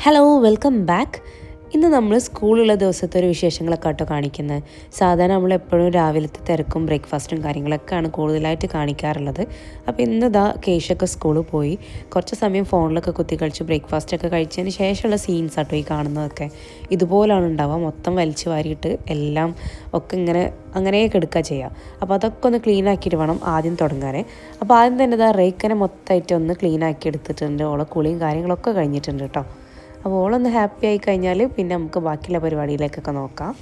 Hello welcome back. ഇന്ന് നമ്മൾ സ്കൂളുള്ള ദിവസത്തെ ഒരു വിശേഷങ്ങളൊക്കെ ആട്ടോ കാണിക്കുന്നത്. സാധാരണ നമ്മൾ എപ്പോഴും രാവിലത്തെ തിരക്കും ബ്രേക്ക്ഫാസ്റ്റും കാര്യങ്ങളൊക്കെയാണ് കൂടുതലായിട്ട് കാണിക്കാറുള്ളത്. അപ്പോൾ ഇന്നിതാ കേശൊക്കെ സ്കൂളിൽ പോയി കുറച്ച് സമയം ഫോണിലൊക്കെ കുത്തി കളിച്ച് ബ്രേക്ക്ഫാസ്റ്റൊക്കെ കഴിച്ചതിന് ശേഷമുള്ള സീൻസ് ആട്ടോ ഈ കാണുന്നതൊക്കെ. ഇതുപോലാണ് ഉണ്ടാവുക, മൊത്തം വലിച്ചു വാരിയിട്ട് എല്ലാം ഒക്കെ ഇങ്ങനെ അങ്ങനെയൊക്കെ എടുക്കുക ചെയ്യുക. അപ്പോൾ അതൊക്കെ ഒന്ന് ക്ലീൻ ആക്കിയിട്ട് വേണം ആദ്യം തുടങ്ങാൻ. അപ്പോൾ ആദ്യം തന്നെ ഇതാ റേക്കനെ മൊത്തമായിട്ട് ഒന്ന് ക്ലീൻ ആക്കി എടുത്തിട്ടുണ്ട്. ഓളെ കുളിയും കാര്യങ്ങളൊക്കെ കഴിഞ്ഞിട്ടുണ്ട് കേട്ടോ. അപ്പോൾ ഓളൊന്ന് ഹാപ്പി ആയി കഴിഞ്ഞാൽ പിന്നെ നമുക്ക് ബാക്കിയുള്ള പരിപാടിയിലേക്കൊക്കെ നോക്കാം.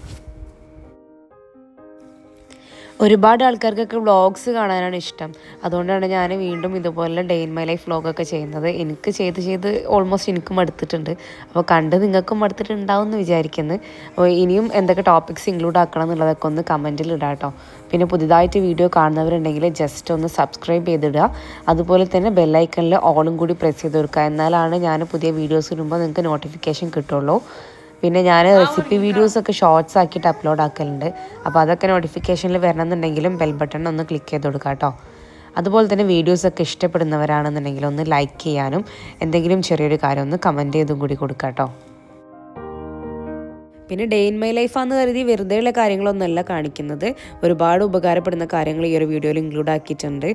ഒരുപാട് ആൾക്കാർക്കൊക്കെ വ്ളോഗ്സ് കാണാനാണ് ഇഷ്ടം. അതുകൊണ്ടാണ് ഞാൻ വീണ്ടും ഇതുപോലെ ഡേ ഇൻ മൈ ലൈഫ് വ്ളോഗൊക്കെ ചെയ്യുന്നത്. എനിക്ക് ചെയ്ത് ഓൾമോസ്റ്റ് എനിക്കും മടുത്തിട്ടുണ്ട്. അപ്പോൾ കണ്ട് നിങ്ങൾക്കും മടുത്തിട്ടുണ്ടാവും എന്ന് വിചാരിക്കുന്നു. അപ്പോൾ ഇനിയും എന്തൊക്കെ ടോപ്പിക്സ് ഇൻക്ലൂഡ് ആക്കണം എന്നുള്ളതൊക്കെ ഒന്ന് കമൻറ്റിൽ ഇടാം കേട്ടോ. പിന്നെ പുതിയതായിട്ട് വീഡിയോ കാണുന്നവരുണ്ടെങ്കിൽ ജസ്റ്റ് ഒന്ന് സബ്സ്ക്രൈബ് ചെയ്തിടുക. അതുപോലെ തന്നെ ബെല്ലൈക്കണിൽ ഓളും കൂടി പ്രസ് ചെയ്ത് കൊടുക്കുക. എന്നാലാണ് ഞാൻ പുതിയ വീഡിയോസ് ഇടുമ്പോൾ നിങ്ങൾക്ക് നോട്ടിഫിക്കേഷൻ കിട്ടുള്ളൂ. പിന്നെ ഞാൻ റെസിപ്പി വീഡിയോസൊക്കെ ഷോർട്സ് ആക്കിയിട്ട് അപ്ലോഡ് ആക്കലുണ്ട്. അപ്പോൾ അതൊക്കെ നോട്ടിഫിക്കേഷനിൽ വരണമെന്നുണ്ടെങ്കിലും ബെൽ ബട്ടൺ ഒന്ന് ക്ലിക്ക് ചെയ്ത് കൊടുക്കുക കേട്ടോ. അതുപോലെ തന്നെ വീഡിയോസൊക്കെ ഇഷ്ടപ്പെടുന്നവരാണെന്നുണ്ടെങ്കിൽ ഒന്ന് ലൈക്ക് ചെയ്യാനും എന്തെങ്കിലും ചെറിയൊരു കാര്യം ഒന്ന് കമൻറ്റ് ചെയ്തും കൂടി കൊടുക്കുക കേട്ടോ. പിന്നെ ഡേ ഇൻ മൈ ലൈഫാന്ന് കരുതി വെറുതെയുള്ള കാര്യങ്ങളൊന്നുമല്ല കാണിക്കുന്നത്. ഒരുപാട് ഉപകാരപ്പെടുന്ന കാര്യങ്ങൾ ഈ ഒരു വീഡിയോയിൽ ഇൻക്ലൂഡ് ആക്കിയിട്ടുണ്ട്.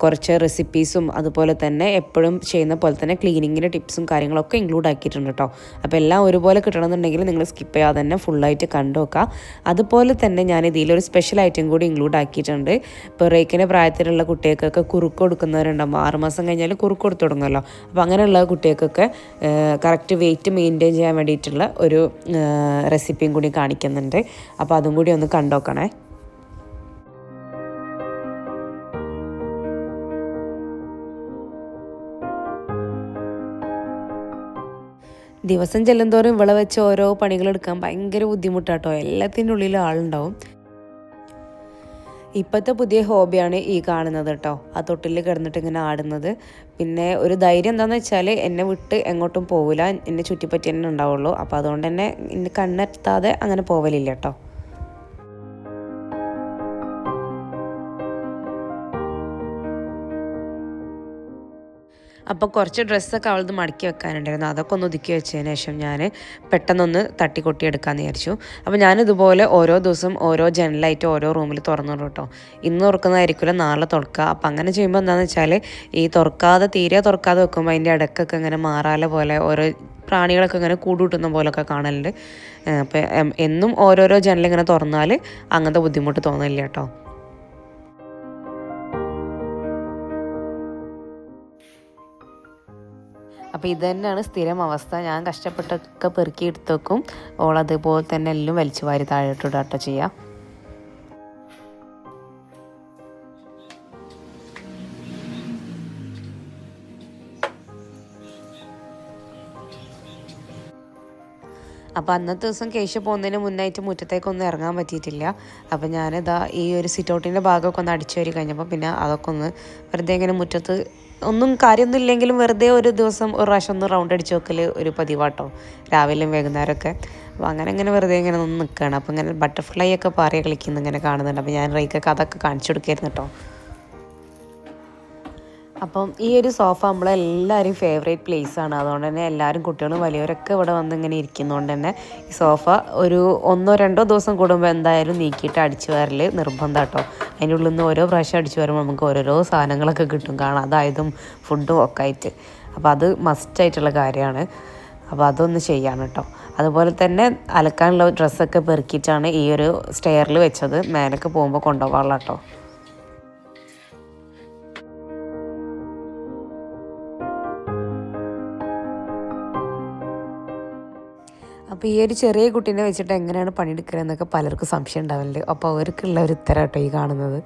കുറച്ച് റെസിപ്പീസും അതുപോലെ തന്നെ എപ്പോഴും ചെയ്യുന്ന പോലെ തന്നെ ക്ലീനിങ്ങിൻ്റെ ടിപ്സും കാര്യങ്ങളൊക്കെ ഇൻക്ലൂഡ് ആക്കിയിട്ടുണ്ട് കേട്ടോ. അപ്പോൾ എല്ലാം ഒരുപോലെ കിട്ടണമെന്നുണ്ടെങ്കിൽ നിങ്ങൾ സ്കിപ്പ് ചെയ്യാതെ തന്നെ ഫുള്ളായിട്ട് കണ്ടു നോക്കുക. അതുപോലെ തന്നെ ഞാൻ ഇതിലൊരു സ്പെഷ്യൽ ഐറ്റം കൂടി ഇൻക്ലൂഡ് ആക്കിയിട്ടുണ്ട്. ഇപ്പോൾ റേക്കിൻ്റെ പ്രായത്തിലുള്ള കുട്ടികൾക്കൊക്കെ കുറുക്ക് കൊടുക്കുന്നവരുണ്ടാകും. 6 മാസം കഴിഞ്ഞാൽ കുറുക്ക് കൊടുത്തു തുടങ്ങുമല്ലോ. അപ്പോൾ അങ്ങനെയുള്ള കുട്ടികൾക്കൊക്കെ കറക്റ്റ് വെയിറ്റ് മെയിൻറ്റെയിൻ ചെയ്യാൻ വേണ്ടിയിട്ടുള്ള ഒരു റെസിപ്പിയും കൂടി കാണിക്കുന്നുണ്ട്. അപ്പോൾ അതും കൂടി ഒന്ന് കണ്ടോക്കണേ. ദിവസം ചെല്ലുന്തോറും ഇവളെ വെച്ച് ഓരോ പണികളെടുക്കാൻ ഭയങ്കര ബുദ്ധിമുട്ടാട്ടോ. എല്ലാത്തിൻ്റെ ഉള്ളിലും ആളുണ്ടാവും. ഇപ്പോഴത്തെ പുതിയ ഹോബിയാണ് ഈ കാണുന്നത് കേട്ടോ. ആ തൊട്ടിൽ കിടന്നിട്ട് ഇങ്ങനെ ആടുന്നത്. പിന്നെ ഒരു ധൈര്യം എന്താണെന്ന് വെച്ചാൽ എന്നെ വിട്ട് എങ്ങോട്ടും പോവില്ല, എന്നെ ചുറ്റിപ്പറ്റി തന്നെ ഉണ്ടാവുള്ളൂ. അപ്പോൾ അതുകൊണ്ട് തന്നെ എന്നെ കണ്ണെത്താതെ അങ്ങനെ പോവലില്ല കേട്ടോ. അപ്പോൾ കുറച്ച് ഡ്രസ്സൊക്കെ അവളത് മടക്കി വെക്കാനുണ്ടായിരുന്നു. അതൊക്കെ ഒന്ന് ഒതുക്കി വെച്ചതിന് ശേഷം ഞാൻ പെട്ടെന്നൊന്ന് തട്ടിക്കൊട്ടി എടുക്കാമെന്ന് വിചാരിച്ചു. അപ്പോൾ ഞാനിതുപോലെ ഓരോ ദിവസം ഓരോ ജനലായിട്ട് ഓരോ റൂമിൽ തുറന്നിടും കേട്ടോ. ഇന്ന് തുറക്കുന്നതായിരിക്കില്ല, നാളെ തുറക്കുക. അപ്പോൾ അങ്ങനെ ചെയ്യുമ്പോൾ എന്താണെന്ന് വെച്ചാൽ ഈ തീരെ തുറക്കാതെ വെക്കുമ്പോൾ അതിൻ്റെ ഇടയ്ക്കൊക്കെ ഇങ്ങനെ മാറാല പോലെ ഓരോ പ്രാണികളൊക്കെ ഇങ്ങനെ കൂടുകൂട്ടുന്ന പോലൊക്കെ കാണലുണ്ട്. അപ്പോൾ എന്നും ഓരോരോ ജനലിങ്ങനെ തുറന്നാൽ അങ്ങനത്തെ ബുദ്ധിമുട്ട് തോന്നില്ല കേട്ടോ. അപ്പോൾ ഇത് തന്നെയാണ് സ്ഥിരം അവസ്ഥ. ഞാൻ കഷ്ടപ്പെട്ടൊക്കെ പെറുക്കി എടുത്ത് വെക്കും. ഓളതുപോലെ തന്നെ എല്ലാം വലിച്ചു വാരി താഴോട്ടിടാട്ടോ ചെയ്യാം. അപ്പോൾ അന്നത്തെ ദിവസം കേശ പോകുന്നതിന് മുന്നായിട്ട് മുറ്റത്തേക്കൊന്നും ഇറങ്ങാൻ പറ്റിയിട്ടില്ല. അപ്പോൾ ഞാനിതാ ഈ ഒരു സിറ്റൗട്ടിൻ്റെ ഭാഗമൊക്കെ ഒന്ന് അടിച്ചു വരി കഴിഞ്ഞപ്പോൾ പിന്നെ അതൊക്കെ ഒന്ന് വെറുതെ ഇങ്ങനെ മുറ്റത്ത് ഒന്നും കാര്യമൊന്നും ഇല്ലെങ്കിലും വെറുതെ ഒരു ദിവസം ഒരു പ്രാവശ്യം ഒന്ന് റൗണ്ട് അടിച്ച് വെക്കൽ ഒരു പതിവാട്ടോ, രാവിലെയും വൈകുന്നേരമൊക്കെ. അപ്പോൾ അങ്ങനെ വെറുതെ ഇങ്ങനെ ഒന്ന് നിൽക്കുകയാണ്. അപ്പോൾ ഇങ്ങനെ ബട്ടർഫ്ലൈ ഒക്കെ പാറി കളിക്കുന്ന ഇങ്ങനെ കാണുന്നുണ്ട്. അപ്പോൾ ഞാൻ റൈക്കൊക്കെ അതൊക്കെ കാണിച്ചു കൊടുക്കായിരുന്നു കേട്ടോ. അപ്പം ഈ ഒരു സോഫ നമ്മളെല്ലാവരും ഫേവറേറ്റ് പ്ലേസാണ്. അതുകൊണ്ട് തന്നെ എല്ലാവരും കുട്ടികളും വലിയവരൊക്കെ ഇവിടെ വന്ന് ഇങ്ങനെ ഇരിക്കുന്നതുകൊണ്ട് തന്നെ ഈ സോഫ ഒരു 1-2 ദിവസം കൂടുമ്പോൾ എന്തായാലും നീക്കിയിട്ട് അടിച്ചു വരൽ നിർബന്ധം കേട്ടോ. അതിൻ്റെ ഉള്ളിൽ നിന്ന് ഓരോ പ്രാവശ്യം അടിച്ചു വരുമ്പോൾ നമുക്ക് ഓരോരോ സാധനങ്ങളൊക്കെ കിട്ടും കാണാം, അതായതും ഫുഡും ഒക്കെ ആയിട്ട്. അപ്പോൾ അത് മസ്റ്റായിട്ടുള്ള കാര്യമാണ്. അപ്പോൾ അതൊന്ന് ചെയ്യാണ് കേട്ടോ. അതുപോലെ തന്നെ അലക്കാനുള്ള ഡ്രസ്സൊക്കെ പെറുക്കിയിട്ടാണ് ഈ ഒരു സ്റ്റെയറിൽ വെച്ചത്. മേലൊക്കെ പോകുമ്പോൾ കൊണ്ടുപോകാനുള്ള കേട്ടോ. അപ്പോൾ ഈ ഒരു ചെറിയ കുട്ടീനെ വെച്ചിട്ട് എങ്ങനെയാണ് പണിയെടുക്കുക എന്നൊക്കെ പലർക്കും സംശയം ഉണ്ടാവലുണ്ട്. അപ്പോൾ അവർക്കുള്ള ഒരു ഉത്തരം കേട്ടോ ഈ കാണുന്നത്.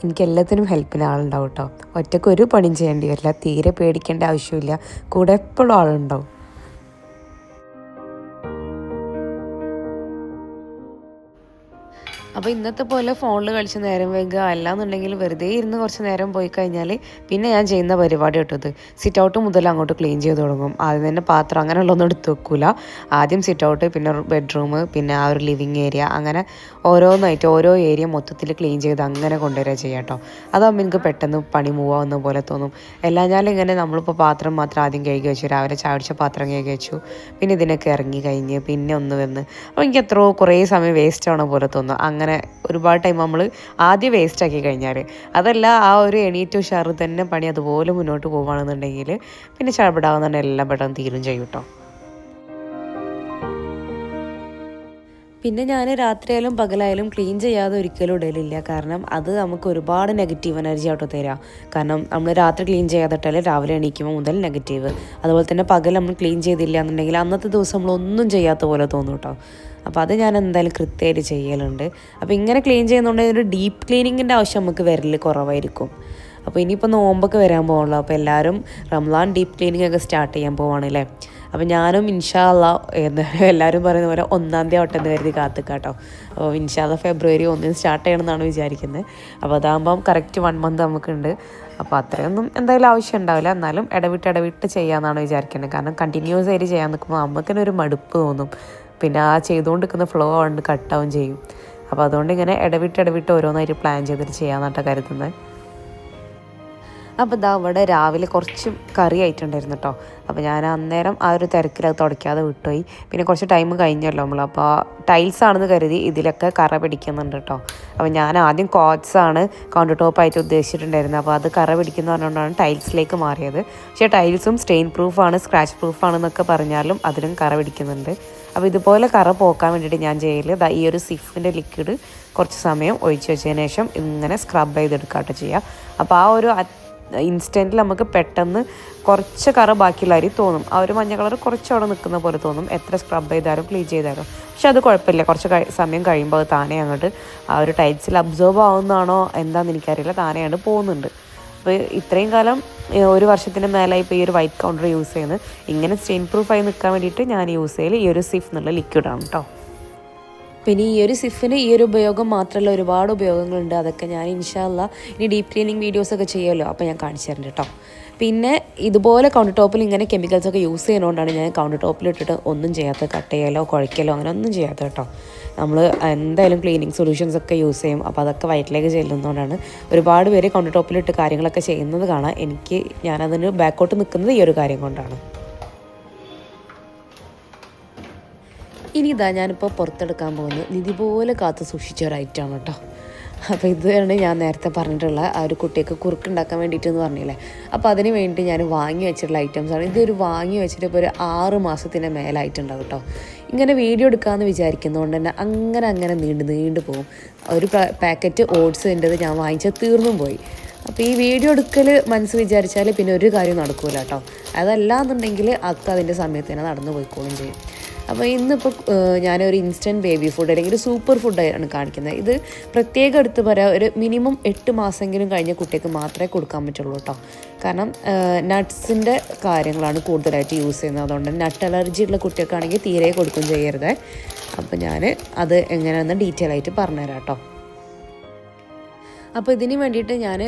എനിക്ക് എല്ലാത്തിനും ഹെൽപ്പിന് ആളുണ്ടാവും കേട്ടോ. ഒറ്റയ്ക്ക് ഒരു പണിയും ചെയ്യേണ്ടി വരില്ല, തീരെ പേടിക്കേണ്ട ആവശ്യമില്ല, കൂടെ എപ്പോഴും ആളുണ്ടാവും. അപ്പോൾ ഇന്നത്തെ പോലെ ഫോണിൽ കളിച്ച് നേരം വൈകുക അല്ലാന്നുണ്ടെങ്കിൽ വെറുതെ ഇരുന്ന് കുറച്ച് നേരം പോയി കഴിഞ്ഞാൽ പിന്നെ ഞാൻ ചെയ്യുന്ന പരിപാടി ഇട്ടത് സിറ്റ് ഔട്ട് മുതൽ അങ്ങോട്ട് ക്ലീൻ ചെയ്ത് തുടങ്ങും. ആദ്യം തന്നെ പാത്രം അങ്ങനെയുള്ളതൊന്നും എടുത്ത് വെക്കില്ല. ആദ്യം സിറ്റ് ഔട്ട്, പിന്നെ ബെഡ്റൂം, പിന്നെ ആ ഒരു ലിവിങ് ഏരിയ, അങ്ങനെ ഓരോന്നായിട്ട് ഓരോ ഏരിയ മൊത്തത്തിൽ ക്ലീൻ ചെയ്ത് അങ്ങനെ കൊണ്ടുവരിക ചെയ്യാം കേട്ടോ. അതാകുമ്പോൾ എനിക്ക് പെട്ടെന്ന് പണി മൂവാവുന്ന പോലെ തോന്നും. എല്ലാഞ്ഞാലും ഇങ്ങനെ നമ്മളിപ്പോൾ പാത്രം മാത്രം ആദ്യം കഴുകി വെച്ചു, രാവിലെ ചായ കുടിച്ച പാത്രം കഴുകി വെച്ചു, പിന്നെ ഇതിനൊക്കെ ഇറങ്ങി കഴിഞ്ഞ് പിന്നെ ഒന്ന് വന്ന് അപ്പോൾ എനിക്ക് എത്രയോ കുറേ സമയം വേസ്റ്റ് ആവണ പോലെ തോന്നും. അങ്ങനെ ഒരുപാട് ടൈം നമ്മൾ ആദ്യം വേസ്റ്റ് ആക്കി കഴിഞ്ഞാൽ, അതല്ല ആ ഒരു എണീറ്റ് ഉഷാറ് തന്നെ പണി അതുപോലെ മുന്നോട്ട് പോകുകയാണെന്നുണ്ടെങ്കിൽ പിന്നെ ചടപെടാവുന്ന തന്നെ എല്ലാം പെട്ടെന്ന് തീരും ചെയ്യും കേട്ടോ. പിന്നെ ഞാൻ രാത്രിയായാലും പകലായാലും ക്ലീൻ ചെയ്യാതെ ഒരിക്കലും ഇടലില്ല. കാരണം അത് നമുക്ക് ഒരുപാട് നെഗറ്റീവ് എനർജി ആട്ടോ തരാം. കാരണം നമ്മൾ രാത്രി ക്ലീൻ ചെയ്യാതെ ഇട്ടാൽ രാവിലെ എണീക്കുമ്പോൾ മുതൽ നെഗറ്റീവ്. അതുപോലെ തന്നെ പകൽ നമ്മൾ ക്ലീൻ ചെയ്തില്ല എന്നുണ്ടെങ്കിൽ അന്നത്തെ ദിവസം നമ്മളൊന്നും ചെയ്യാത്ത പോലെ തോന്നും കേട്ടോ. അപ്പോൾ അത് ഞാൻ എന്തായാലും കൃത്യമായിട്ട് ചെയ്യലുണ്ട്. അപ്പോൾ ഇങ്ങനെ ക്ലീൻ ചെയ്യുന്നതുകൊണ്ട് ഒരു ഡീപ്പ് ക്ലീനിങ്ങിൻ്റെ ആവശ്യം നമുക്ക് വരൽ കുറവായിരിക്കും. അപ്പോൾ ഇനിയിപ്പോൾ നോമ്പൊക്കെ വരാൻ പോകുള്ളൂ. അപ്പോൾ എല്ലാവരും റംസാൻ ഡീപ്പ് ക്ലീനിങ് ഒക്കെ സ്റ്റാർട്ട് ചെയ്യാൻ പോവാണല്ലേ. അപ്പോൾ ഞാനും ഇൻഷാ അള്ളാ എല്ലാവരും പറയുന്ന പോലെ 1-ാം തീയതി ആവട്ടെ എന്ന് കരുതി കാത്തുക്കാട്ടോ. അപ്പോൾ ഇൻഷാ അള്ളാ ഫെബ്രുവരി 1 സ്റ്റാർട്ട് ചെയ്യണമെന്നാണ് വിചാരിക്കുന്നത്. അപ്പോൾ അതാകുമ്പം കറക്റ്റ് 1 മന്ത് നമുക്കുണ്ട്. അപ്പോൾ അത്രയൊന്നും എന്തായാലും ആവശ്യം ഉണ്ടാവില്ല. എന്നാലും ഇടവിട്ട് ചെയ്യാമെന്നാണ് വിചാരിക്കുന്നത്. കാരണം കണ്ടിന്യൂസ് ആയിട്ട് ചെയ്യാൻ നിൽക്കുമ്പോൾ നമുക്കിനെ ഒരു മടുപ്പ് തോന്നും. പിന്നെ ആ ചെയ്തുകൊണ്ടിരിക്കുന്ന ഫ്ലോ കൊണ്ട് കട്ടാവും ചെയ്യും. അപ്പോൾ അതുകൊണ്ട് ഇങ്ങനെ ഇടവിട്ട് ഓരോന്നായിട്ട് പ്ലാൻ ചെയ്തിട്ട് ചെയ്യാമെന്നാട്ടോ കരുതുന്നത്. അപ്പോൾ ഇതാ ഇവിടെ രാവിലെ കുറച്ച് കറി ആയിട്ടുണ്ടായിരുന്നു കേട്ടോ. അപ്പോൾ ഞാൻ അന്നേരം ആ ഒരു തിരക്കിൽ അത് തുടയ്ക്കാതെ വിട്ടുപോയി. പിന്നെ കുറച്ച് ടൈം കഴിഞ്ഞല്ലോ നമ്മൾ. അപ്പോൾ ടൈൽസ് ആണെന്ന് കരുതി ഇതിലൊക്കെ കറ പിടിക്കുന്നുണ്ട് കേട്ടോ. അപ്പോൾ ഞാൻ ആദ്യം കോട്ട്സാണ് കൗണ്ടർ ടോപ്പായിട്ട് ഉദ്ദേശിച്ചിട്ടുണ്ടായിരുന്നത്. അപ്പോൾ അത് കറ പിടിക്കുന്ന പറഞ്ഞുകൊണ്ടാണ് ടൈൽസിലേക്ക് മാറിയത്. പക്ഷേ ടൈൽസും സ്റ്റെയിൻ പ്രൂഫാണ്, സ്ക്രാച്ച് പ്രൂഫാണെന്നൊക്കെ പറഞ്ഞാലും അതിലും കറ പിടിക്കുന്നുണ്ട്. അപ്പോൾ ഇതുപോലെ കറ പോക്കാൻ വേണ്ടിയിട്ട് ഞാൻ ചെയ്യൽ ഈ ഒരു സിഫിൻ്റെ ലിക്വിഡ് കുറച്ച് സമയം ഒഴിച്ച് വെച്ചതിന് ശേഷം ഇങ്ങനെ സ്ക്രബ് ചെയ്തെടുക്കാട്ടോ ചെയ്യുക. അപ്പോൾ ആ ഒരു ഇൻസ്റ്റൻറ്റിൽ നമുക്ക് പെട്ടെന്ന് കുറച്ച് കറ ബാക്കിയുള്ള അരി തോന്നും. ആ ഒരു മഞ്ഞ കളർ കുറച്ച് അവിടെ നിൽക്കുന്ന പോലെ തോന്നും എത്ര സ്ക്രബ് ചെയ്താലും ക്ലീൻ ചെയ്താലും. പക്ഷെ അത് കുഴപ്പമില്ല. കുറച്ച് സമയം കഴിയുമ്പോൾ അത് താനേ അങ്ങോട്ട് ആ ഒരു ടൈൽസിൽ അബ്സോർബ് ആവുന്നതാണോ എന്താണെന്ന് എനിക്കറിയില്ല, താനേ അങ്ങോട്ട് പോകുന്നുണ്ട്. അപ്പോൾ ഇത്രയും കാലം 1 വർഷത്തിന് മേലായി ഇപ്പോൾ ഈ ഒരു വൈറ്റ് കൗണ്ടർ യൂസ് ചെയ്യുന്നത്. ഇങ്ങനെ സ്റ്റെയിൻ പ്രൂഫായി നിൽക്കാൻ വേണ്ടിയിട്ട് ഞാൻ യൂസ് ചെയ്യൽ ഈ ഒരു സിഫ് എന്നുള്ള ലിക്വിഡാണ് കേട്ടോ. പിന്നെ ഈ ഒരു സിഫിന് ഈ ഒരു ഉപയോഗം മാത്രമല്ല, ഒരുപാട് ഉപയോഗങ്ങളുണ്ട്. അതൊക്കെ ഞാൻ ഇൻഷാ അല്ലാ ഇനി ഡീപ്പ് ക്ലീനിങ് വീഡിയോസൊക്കെ ചെയ്യുമല്ലോ, അപ്പോൾ ഞാൻ കാണിച്ചു തരുന്നുണ്ട് കേട്ടോ. പിന്നെ ഇതുപോലെ കൗണ്ടർ ടോപ്പിൽ ഇങ്ങനെ കെമിക്കൽസൊക്കെ യൂസ് ചെയ്യുന്നതുകൊണ്ടാണ് ഞാൻ കൗണ്ടർ ടോപ്പിലിട്ടിട്ട് ഒന്നും ചെയ്യാത്ത, കട്ട് ചെയ്യലോ കുഴയ്ക്കലോ അങ്ങനെ ഒന്നും ചെയ്യാത്ത കേട്ടോ. നമ്മൾ എന്തായാലും ക്ലീനിങ് സൊല്യൂഷൻസ് ഒക്കെ യൂസ് ചെയ്യും. അപ്പോൾ അതൊക്കെ വയറ്റിലേക്ക് ചെല്ലുന്നതുകൊണ്ടാണ് ഒരുപാട് പേര് കൗണ്ടർ ടോപ്പിലിട്ട് കാര്യങ്ങളൊക്കെ ചെയ്യുന്നത് കാണാം. ഞാനതിന് ബാക്കോട്ട് നിൽക്കുന്നത് ഈ ഒരു കാര്യം കൊണ്ടാണ്. ഇനി ഇതാ ഞാനിപ്പോൾ പുറത്തെടുക്കാൻ പോകുന്നത് ഇതുപോലെ കാത്ത് സൂക്ഷിച്ച ഒരു ഐറ്റമാണ് കേട്ടോ. അപ്പോൾ ഇതാണ് ഞാൻ നേരത്തെ പറഞ്ഞിട്ടുള്ള ആ ഒരു കുട്ടിയൊക്കെ കുറുക്കുണ്ടാക്കാൻ വേണ്ടിയിട്ടെന്ന് പറഞ്ഞില്ലേ. അപ്പോൾ അതിന് വേണ്ടി ഞാൻ വാങ്ങി വെച്ചിട്ടുള്ള ഐറ്റംസാണ്. ഇതൊരു വാങ്ങി വെച്ചിട്ട് ഇപ്പോൾ ഒരു 6 മാസത്തിന് മേലായിട്ടുണ്ടാവും കേട്ടോ. ഇങ്ങനെ വീഡിയോ എടുക്കാമെന്ന് വിചാരിക്കുന്നതുകൊണ്ട് തന്നെ അങ്ങനെ നീണ്ടു പോകും. ഒരു പാക്കറ്റ് ഓട്സിൻ്റെത് ഞാൻ വാങ്ങിച്ചാൽ തീർന്നും പോയി. അപ്പോൾ ഈ വീഡിയോ എടുക്കൽ മനസ്സ് വിചാരിച്ചാൽ പിന്നെ ഒരു കാര്യം നടക്കില്ല കേട്ടോ. അതല്ലാന്നുണ്ടെങ്കിൽ അതിൻ്റെ സമയത്ത് നടന്നു പോയിക്കോളും ചെയ്യും. അപ്പോൾ ഇന്നിപ്പോൾ ഞാനൊരു ഇൻസ്റ്റൻറ്റ് ബേബി ഫുഡ് അല്ലെങ്കിൽ ഒരു സൂപ്പർ ഫുഡാണ് കാണിക്കുന്നത്. ഇത് പ്രത്യേകം എടുത്ത് പറയാം, ഒരു മിനിമം 8 മാസമെങ്കിലും കഴിഞ്ഞ കുട്ടിക്ക് മാത്രമേ കൊടുക്കാൻ പറ്റുള്ളൂ കേട്ടോ. കാരണം നട്ട്സിൻ്റെ കാര്യങ്ങളാണ് കൂടുതലായിട്ട് യൂസ് ചെയ്യുന്നത്. അതുകൊണ്ട് നട്ട് അലർജി ഉള്ള കുട്ടികൾക്കാണെങ്കിൽ തീരെ കൊടുക്കും ചെയ്യരുത്. അപ്പോൾ ഞാൻ അത് എങ്ങനെയാണെന്ന് ഡീറ്റെയിൽ ആയിട്ട് പറഞ്ഞുതരാം കേട്ടോ. അപ്പോൾ ഇതിന് വേണ്ടിയിട്ട് ഞാൻ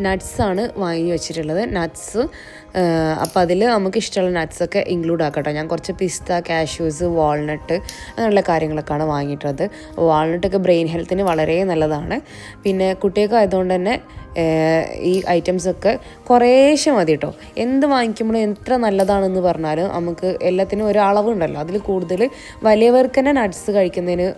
നട്ട്സാണ് വാങ്ങി വെച്ചിട്ടുള്ളത്. നട്ട്സ് അപ്പോൾ അതിൽ നമുക്ക് ഇഷ്ടമുള്ള നട്ട്സൊക്കെ ഇൻക്ലൂഡ് ആക്കട്ടോ. ഞാൻ കുറച്ച് പിസ്ത, കാഷ്യൂസ്, വാൾനട്ട് അങ്ങനെയുള്ള കാര്യങ്ങളൊക്കെയാണ് വാങ്ങിയിട്ടുള്ളത്. വാൾനട്ടൊക്കെ ബ്രെയിൻ ഹെൽത്തിന് വളരെ നല്ലതാണ്. പിന്നെ കുട്ടികൾക്ക് ആയതുകൊണ്ട് തന്നെ ഈ ഐറ്റംസൊക്കെ കുറേശ്ശെ മതി കേട്ടോ. എന്ത് വാങ്ങിക്കുമ്പോഴും എത്ര നല്ലതാണെന്ന് പറഞ്ഞാലും നമുക്ക് എല്ലാത്തിനും ഒരു അളവുണ്ടല്ലോ. അതിൽ കൂടുതൽ വലിയവർക്ക് തന്നെ നട്ട്സ് കഴിക്കുന്നതിന്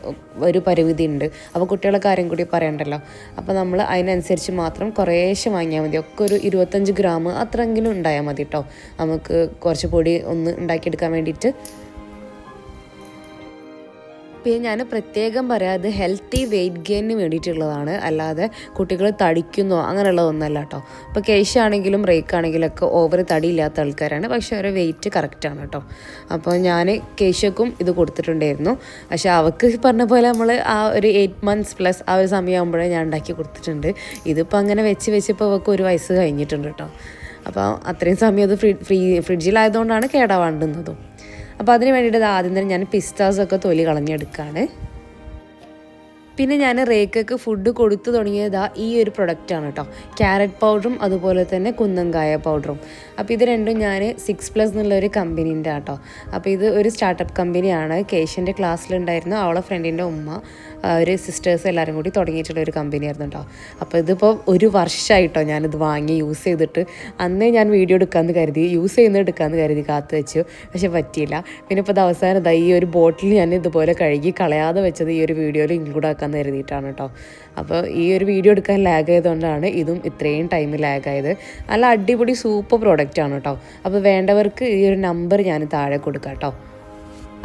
ഒരു പരിമിതി ഉണ്ട്. അപ്പോൾ കുട്ടികളുടെ കാര്യം കൂടി പറയണ്ടല്ലോ. അപ്പോൾ നമ്മൾ അതിനനുസരിച്ച് മാത്രം കുറേശ്ശെ വാങ്ങിയാൽ മതി. ഒക്കെ ഒരു 25 ഗ്രാം അത്രയെങ്കിലും ഉണ്ടായാൽ മതി കേട്ടോ. നമുക്ക് കുറച്ച് പൊടി ഒന്ന് ഉണ്ടാക്കിയെടുക്കാൻ വേണ്ടിയിട്ട്. പിന്നെ ഞാൻ പ്രത്യേകം പറയാം, അത് ഹെൽത്തി വെയിറ്റ് ഗെയിനിന് വേണ്ടിയിട്ടുള്ളതാണ്, അല്ലാതെ കുട്ടികൾ തടിക്കുന്നോ അങ്ങനെയുള്ളതൊന്നല്ല കേട്ടോ. ഇപ്പോൾ കേശാണെങ്കിലും റേക്കാണെങ്കിലൊക്കെ ഓവർ തടിയില്ലാത്ത ആൾക്കാരാണ്, പക്ഷേ അവരുടെ വെയിറ്റ് കറക്റ്റാണ് കേട്ടോ. അപ്പോൾ ഞാൻ കേശക്കും ഇത് കൊടുത്തിട്ടുണ്ടായിരുന്നു. പക്ഷേ അവൾക്ക് പറഞ്ഞ പോലെ നമ്മൾ ആ ഒരു 8 months പ്ലസ് ആ ഒരു സമയമാകുമ്പോഴേ ഞാൻ ഉണ്ടാക്കി കൊടുത്തിട്ടുണ്ട്. ഇതിപ്പോൾ അങ്ങനെ വെച്ചിപ്പോൾ അവൾക്ക് 1 വയസ്സ് കഴിഞ്ഞിട്ടുണ്ട് കേട്ടോ. അപ്പോൾ അത്രയും സമയം അത് ഫ്രിഡ്ജിലായതുകൊണ്ടാണ് കേടാവാണ്ടുന്നതും. അപ്പോൾ അതിന് വേണ്ടിയിട്ട് ആദ്യം തന്നെ ഞാൻ പിസ്താസൊക്കെ തൊലി കളഞ്ഞെടുക്കുകയാണ്. പിന്നെ ഞാൻ റേക്കൊക്കെ ഫുഡ് കൊടുത്തു തുടങ്ങിയത് ഈ ഒരു പ്രൊഡക്റ്റാണ് കേട്ടോ. ക്യാരറ്റ് പൗഡറും അതുപോലെ തന്നെ കുന്നങ്കായ പൗഡറും. അപ്പോൾ ഇത് രണ്ടും ഞാൻ 6+ എന്നുള്ളൊരു കമ്പനീൻ്റെ കേട്ടോ. അപ്പോൾ ഇത് ഒരു സ്റ്റാർട്ടപ്പ് കമ്പനിയാണ്. കേശൻ്റെ ക്ലാസ്സിലുണ്ടായിരുന്നു അവളെ ഫ്രണ്ടിൻ്റെ ഉമ്മ ഒരു സിസ്റ്റേഴ്സ് എല്ലാവരും കൂടി തുടങ്ങിയിട്ടുള്ള ഒരു കമ്പനിയായിരുന്നു കേട്ടോ. അപ്പോൾ ഇതിപ്പോൾ ഒരു വർഷമായിട്ടോ ഞാനിത് വാങ്ങി യൂസ് ചെയ്തിട്ട്. അന്നേ ഞാൻ വീഡിയോ എടുക്കാമെന്ന് കരുതി, യൂസ് ചെയ്യുന്നത് എടുക്കാമെന്ന് കരുതി കാത്തു വെച്ചു, പക്ഷെ പറ്റിയില്ല. പിന്നെ ഇപ്പോൾ അവസാനം ഈ ഒരു ബോട്ടിൽ ഞാൻ ഇതുപോലെ കഴുകി കളയാതെ വെച്ചത് ഈ ഒരു വീഡിയോയിൽ ഇൻക്ലൂഡ് ആക്കാമെന്ന് കരുതിയിട്ടാണ് കേട്ടോ. അപ്പോൾ ഈ ഒരു വീഡിയോ എടുക്കാൻ ലാഗ് ആയതുകൊണ്ടാണ് ഇതും ഇത്രയും ടൈം ലാഗായത്. നല്ല അടിപൊളി സൂപ്പർ പ്രോഡക്റ്റാണ് കേട്ടോ. അപ്പോൾ വേണ്ടവർക്ക് ഈ ഒരു നമ്പർ ഞാൻ താഴെ കൊടുക്കാം കേട്ടോ.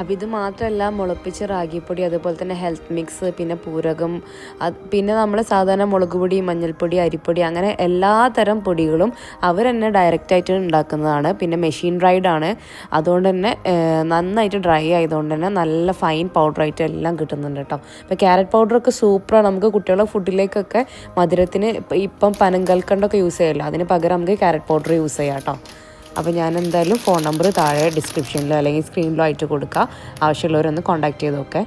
അപ്പോൾ ഇത് മാത്രമല്ല, മുളപ്പിച്ച റാഗിപ്പൊടി, അതുപോലെ തന്നെ ഹെൽത്ത് മിക്സ്, പിന്നെ പൂരകം, പിന്നെ നമ്മൾ സാധാരണ മുളക് പൊടി, മഞ്ഞൾപ്പൊടി, അരിപ്പൊടി, അങ്ങനെ എല്ലാ തരം പൊടികളും അവർ തന്നെ ഡയറക്റ്റായിട്ട് ഉണ്ടാക്കുന്നതാണ്. പിന്നെ മെഷീൻ ഡ്രൈഡ് ആണ്, അതുകൊണ്ട് തന്നെ നന്നായിട്ട് ഡ്രൈ ആയതുകൊണ്ട് തന്നെ നല്ല ഫൈൻ പൗഡറായിട്ട് എല്ലാം കിട്ടുന്നുണ്ട് കേട്ടോ. ഇപ്പോൾ ക്യാരറ്റ് പൗഡറൊക്കെ സൂപ്പറാണ്. നമുക്ക് കുട്ടികളുടെ ഫുഡിലേക്കൊക്കെ മധുരത്തിന് ഇപ്പം പനങ്കൽക്കണ്ടൊക്കെ യൂസ് ചെയ്യല്ലോ, അതിന് പകരം നമുക്ക് ക്യാരറ്റ് പൗഡർ യൂസ് ചെയ്യാം കേട്ടോ. അപ്പോൾ ഞാൻ എന്തായാലും ഫോൺ നമ്പർ താഴെ ഡിസ്ക്രിപ്ഷനിലോ അല്ലെങ്കിൽ സ്ക്രീനിലോ ആയിട്ട് കൊടുക്കുക. ആവശ്യമുള്ളവരൊന്ന് കോൺടാക്ട് ചെയ്ത് നോക്കേ.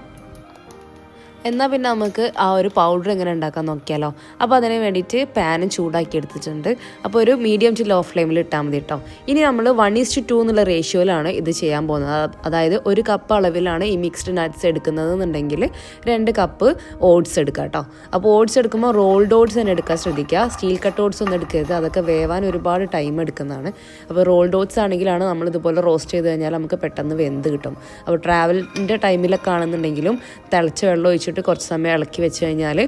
എന്നാൽ പിന്നെ നമുക്ക് ആ ഒരു പൗഡർ എങ്ങനെ ഉണ്ടാക്കാൻ നോക്കിയാലോ. അപ്പോൾ അതിന് വേണ്ടിയിട്ട് പാൻ ചൂടാക്കി എടുത്തിട്ടുണ്ട്. അപ്പോൾ ഒരു മീഡിയം ടു ലോ ഫ്ലെയിമിൽ ഇട്ടാൽ മതി കേട്ടോ. ഇനി നമ്മൾ 1:2 എന്നുള്ള റേഷ്യോയിലാണ് ഇത് ചെയ്യാൻ പോകുന്നത്. അതായത് 1 കപ്പ് അളവിലാണ് ഈ മിക്സ്ഡ് നട്ട്സ് എടുക്കുന്നത് എന്നുണ്ടെങ്കിൽ 2 കപ്പ് ഓട്സ് എടുക്കുക കേട്ടോ. അപ്പോൾ ഓട്സ് എടുക്കുമ്പോൾ റോൾഡ് ഓട്സ് തന്നെ എടുക്കാൻ ശ്രദ്ധിക്കുക. സ്റ്റീൽ കട്ട് ഓട്സ് ഒന്നും എടുക്കരുത്, അതൊക്കെ വേവാൻ ഒരുപാട് ടൈം എടുക്കുന്നതാണ്. അപ്പോൾ റോൾഡ് ഓട്സ് ആണെങ്കിലാണ് നമ്മളിതുപോലെ റോസ്റ്റ് ചെയ്ത് കഴിഞ്ഞാൽ നമുക്ക് പെട്ടെന്ന് വെന്ത് കിട്ടും. അപ്പോൾ ട്രാവലിൻ്റെ ടൈമിലൊക്കെ ആണെന്നുണ്ടെങ്കിലും തിളച്ച വെള്ളം ഒഴിച്ചിട്ട് കുറച്ച് സമയം ഇളക്കി വെച്ച് കഴിഞ്ഞാൽ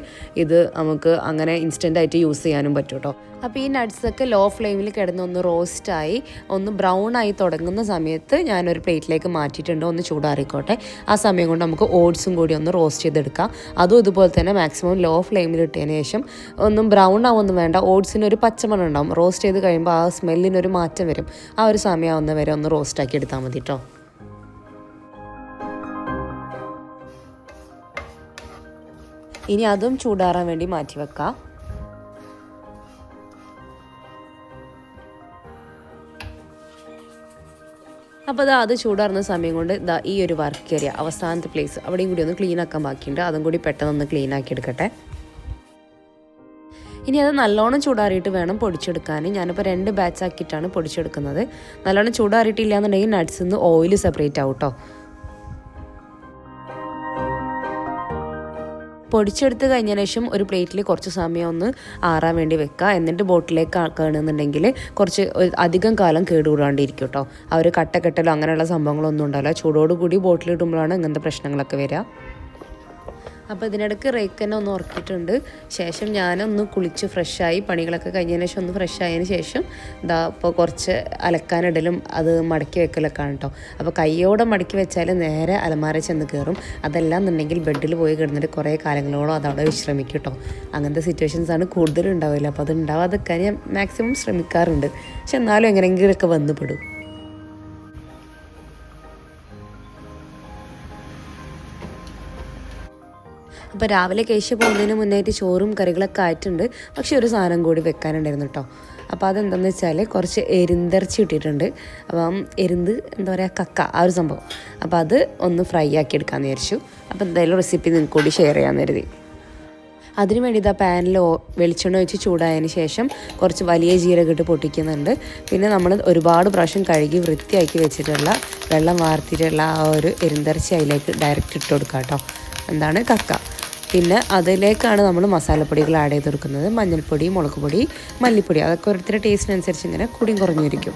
ഇത് നമുക്ക് അങ്ങനെ ഇൻസ്റ്റൻ്റായിട്ട് യൂസ് ചെയ്യാനും പറ്റും കേട്ടോ. അപ്പോൾ ഈ നട്ട്സൊക്കെ ലോ ഫ്ലെയിമിൽ കിടന്ന് ഒന്ന് റോസ്റ്റായി ഒന്ന് ബ്രൗൺ ആയി തുടങ്ങുന്ന സമയത്ത് ഞാനൊരു പ്ലേറ്റിലേക്ക് മാറ്റിയിട്ടുണ്ട്, ഒന്ന് ചൂടാറിക്കോട്ടെ. ആ സമയം കൊണ്ട് നമുക്ക് ഓട്സും കൂടി ഒന്ന് റോസ്റ്റ് ചെയ്തെടുക്കാം. അതും ഇതുപോലെ തന്നെ മാക്സിമം ലോ ഫ്ലെയിമിൽ ഇട്ടതിന് ശേഷം ഒന്നും ബ്രൗൺ ആവൊന്നും വേണ്ട, ഓട്സിനൊരു പച്ചമണം ഉണ്ടാവും. റോസ്റ്റ് ചെയ്ത് കഴിയുമ്പോൾ ആ സ്മെല്ലിനൊരു മാറ്റം വരും. ആ ഒരു സമയമാവുന്ന വരെ ഒന്ന് റോസ്റ്റാക്കി എടുത്താൽ മതി കേട്ടോ. ഇനി അതും ചൂടാറാൻ വേണ്ടി മാറ്റി വെക്കാം. അപ്പോൾ അത് ചൂടാറുന്ന സമയം കൊണ്ട് ഈ ഒരു വർക്ക് ഏരിയ അവസാനത്തെ പ്ലേസ് അവിടെയും കൂടി ഒന്ന് ക്ലീൻ ആക്കാൻ ബാക്കിയുണ്ട്. അതും കൂടി പെട്ടെന്ന് ക്ലീൻ ആക്കി എടുക്കട്ടെ. ഇനി അത് നല്ലോണം ചൂടാറിയിട്ട് വേണം പൊടിച്ചെടുക്കാൻ. ഞാനിപ്പോൾ 2 ബാച്ച് ആക്കിയിട്ടാണ് പൊടിച്ചെടുക്കുന്നത്. നല്ലോണം ചൂടാറിയിട്ടില്ല എന്നുണ്ടെങ്കിൽ നട്ട്സിൽ നിന്ന് ഓയിൽ സെപ്പറേറ്റ് ആവും കേട്ടോ. പൊടിച്ചെടുത്ത് കഴിഞ്ഞതിന് ശേഷം ഒരു പ്ലേറ്റിൽ കുറച്ച് സമയം ഒന്ന് ആറാൻ വേണ്ടി വെക്കുക. എന്നിട്ട് ബോട്ടിലേക്ക് ആക്കുകയാണെന്നുണ്ടെങ്കിൽ കുറച്ച് അധികം കാലം കേടുകൂടാണ്ടിരിക്കും കേട്ടോ. ആ ഒരു കട്ടക്കെട്ടലോ അങ്ങനെയുള്ള സംഭവങ്ങളൊന്നും ഉണ്ടാവില്ല. ചൂടോടുകൂടി ബോട്ടിലിടുമ്പോഴാണ് ഇങ്ങനത്തെ പ്രശ്നങ്ങളൊക്കെ വരിക. അപ്പോൾ ഇതിനിടയ്ക്ക് റേക്കന്നെ ഒന്ന് ഉറക്കിയിട്ടുണ്ട്. ശേഷം ഞാനൊന്ന് കുളിച്ച് ഫ്രഷായി പണികളൊക്കെ കഴിഞ്ഞതിന് ശേഷം ഒന്ന് ഫ്രഷ് ആയതിന് ശേഷം ഇപ്പോൾ കുറച്ച് അലക്കാനിടലും അത് മടക്കി വെക്കലൊക്കെയാണ് കേട്ടോ. അപ്പോൾ കയ്യോടെ മടക്കി വെച്ചാൽ നേരെ അലമാര ചെന്ന് കയറും. അതല്ല എന്നുണ്ടെങ്കിൽ ബെഡിൽ പോയി കിടന്നിട്ട് കുറേ കാലങ്ങളോളം അതവിടെ വിശ്രമിക്കും കേട്ടോ. അങ്ങനത്തെ സിറ്റുവേഷൻസാണ് കൂടുതലും ഉണ്ടാവില്ല. അപ്പോൾ അത് ഉണ്ടാവാതെക്കാൻ ഞാൻ മാക്സിമം ശ്രമിക്കാറുണ്ട്. പക്ഷെ എന്നാലും എങ്ങനെയെങ്കിലുമൊക്കെ വന്നു പെടും. അപ്പോൾ രാവിലെ കേശ പോകുന്നതിന് മുന്നായിട്ട് ചോറും കറികളൊക്കെ ആയിട്ടുണ്ട്. പക്ഷെ ഒരു സാധനം കൂടി വെക്കാനുണ്ടായിരുന്നു കേട്ടോ. അപ്പോൾ അതെന്താണെന്ന് വെച്ചാൽ കുറച്ച് എരിന്തിറച്ചി ഇട്ടിട്ടുണ്ട്. അപ്പം എന്താ പറയുക, കക്ക, ആ ഒരു സംഭവം. അപ്പോൾ അത് ഒന്ന് ഫ്രൈ ആക്കി എടുക്കാമെന്ന് വിചാരിച്ചു. അപ്പോൾ എന്തായാലും റെസിപ്പി നിങ്ങൾക്ക് കൂടി ഷെയർ ചെയ്യാമെന്ന് കരുതി. അതിന് വേണ്ടി പാനിൽ വെളിച്ചെണ്ണ ഒഴിച്ച് ചൂടായതിന് ശേഷം കുറച്ച് വലിയ ജീരകം ഇട്ട് പൊട്ടിക്കുന്നുണ്ട്. പിന്നെ നമ്മൾ ഒരുപാട് പ്രാവശ്യം കഴുകി വൃത്തിയാക്കി വെച്ചിട്ടുള്ള വെള്ളം വാർത്തിട്ടുള്ള ആ ഒരു എരിന്തിറച്ചി അതിലേക്ക് ഡയറക്റ്റ് ഇട്ട് കൊടുക്കുക കേട്ടോ. എന്താണ് കക്ക. പിന്നെ അതിലേക്കാണ് നമ്മൾ മസാലപ്പൊടികൾ ആഡ് ചെയ്ത് കൊടുക്കുന്നത്. മഞ്ഞൾപ്പൊടി, മുളക് പൊടി, മല്ലിപ്പൊടി, അതൊക്കെ ഓരോരുത്തരുടെ ടേസ്റ്റിനനുസരിച്ച് ഇങ്ങനെ കൂടിയും കുറഞ്ഞിരിക്കും.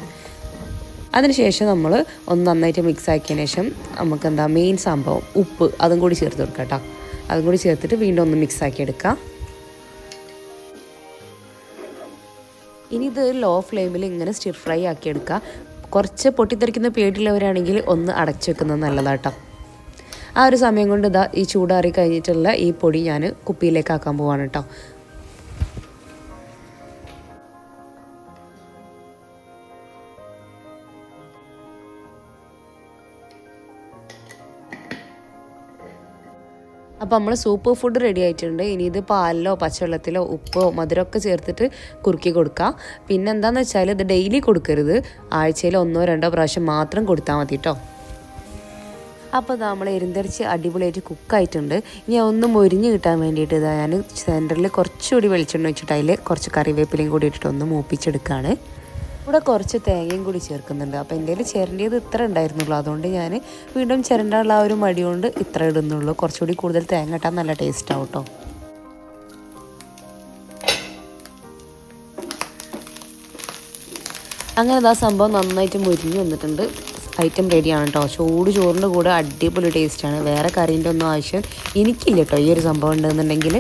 അതിനുശേഷം നമ്മൾ ഒന്ന് നന്നായിട്ട് മിക്സ് ആക്കിയതിന് ശേഷം നമുക്ക് മെയിൻ സംഭവം ഉപ്പ്, അതും കൂടി ചേർത്ത് കൊടുക്കാം കേട്ടോ. അതും കൂടി ചേർത്തിട്ട് വീണ്ടും ഒന്ന് മിക്സ് ആക്കി എടുക്കാം. ഇനി ഇത് ലോ ഫ്ലെയിമിൽ ഇങ്ങനെ സ്റ്റിർ ഫ്രൈ ആക്കി എടുക്കുക. കുറച്ച് പൊട്ടിത്തെറിക്കുന്ന പേടിയുള്ളവരാണെങ്കിൽ ഒന്ന് അടച്ചു വെക്കുന്നത് നല്ലതാട്ടോ. ആ ഒരു സമയം കൊണ്ട് ഈ ചൂടാറി കഴിഞ്ഞിട്ടുള്ള ഈ പൊടി ഞാൻ കുപ്പിയിലേക്ക് ആക്കാൻ പോവാണ് കേട്ടോ. അപ്പോൾ നമ്മൾ സൂപ്പർ ഫുഡ് റെഡി ആയിട്ടുണ്ട്. ഇനി ഇത് പാലിലോ പച്ചവെള്ളത്തിലോ ഉപ്പോ മധുരമൊക്കെ ചേർത്തിട്ട് കുറുക്കി കൊടുക്കുക. പിന്നെ എന്താണെന്ന് വെച്ചാൽ ഇത് ഡെയിലി കൊടുക്കരുത്, ആഴ്ചയിൽ 1-2 പ്രാവശ്യം മാത്രം കൊടുത്താൽ മതി കേട്ടോ. അപ്പോൾ നമ്മൾ എരിന്തിറച്ചി അടിപൊളിയായിട്ട് കുക്കായിട്ടുണ്ട്. ഇനി ഒന്ന് മൊരിഞ്ഞ് കിട്ടാൻ വേണ്ടിയിട്ട് ഇതാ ഞാൻ സെൻറ്ററിൽ കുറച്ചുകൂടി വെളിച്ചെണ്ണ വെച്ചിട്ട് അതിൽ കുറച്ച് കറിവേപ്പിലയും കൂടി ഇട്ടിട്ട് ഒന്ന് മൂപ്പിച്ചെടുക്കുകയാണ്. ഇവിടെ കുറച്ച് തേങ്ങയും കൂടി ചേർക്കുന്നുണ്ട്. അപ്പോൾ എൻ്റെ കയ്യിൽ ചിരണ്ടിയത് ഇത്ര ഉണ്ടായിരുന്നുള്ളൂ. അതുകൊണ്ട് ഞാൻ വീണ്ടും ചിരണ്ടാനുള്ള ആ ഒരു മടി കൊണ്ട് ഇത്ര ഇടുന്നുള്ളൂ. കുറച്ചുകൂടി കൂടുതൽ തേങ്ങ ഇട്ടാൽ നല്ല ടേസ്റ്റ് ആവും കേട്ടോ. അങ്ങനെ ആ സംഭവം നന്നായിട്ട് മുരിഞ്ഞ് വന്നിട്ടുണ്ട്. ഐറ്റം റെഡിയാണ് കേട്ടോ. ചൂട് ചോറിൻ്റെ കൂടെ അടിപൊളി ടേസ്റ്റാണ്. വേറെ കറീൻ്റെ ഒന്നും ആവശ്യം എനിക്കില്ല കേട്ടോ ഈ ഒരു സംഭവം ഉണ്ടെന്നുണ്ടെങ്കിൽ.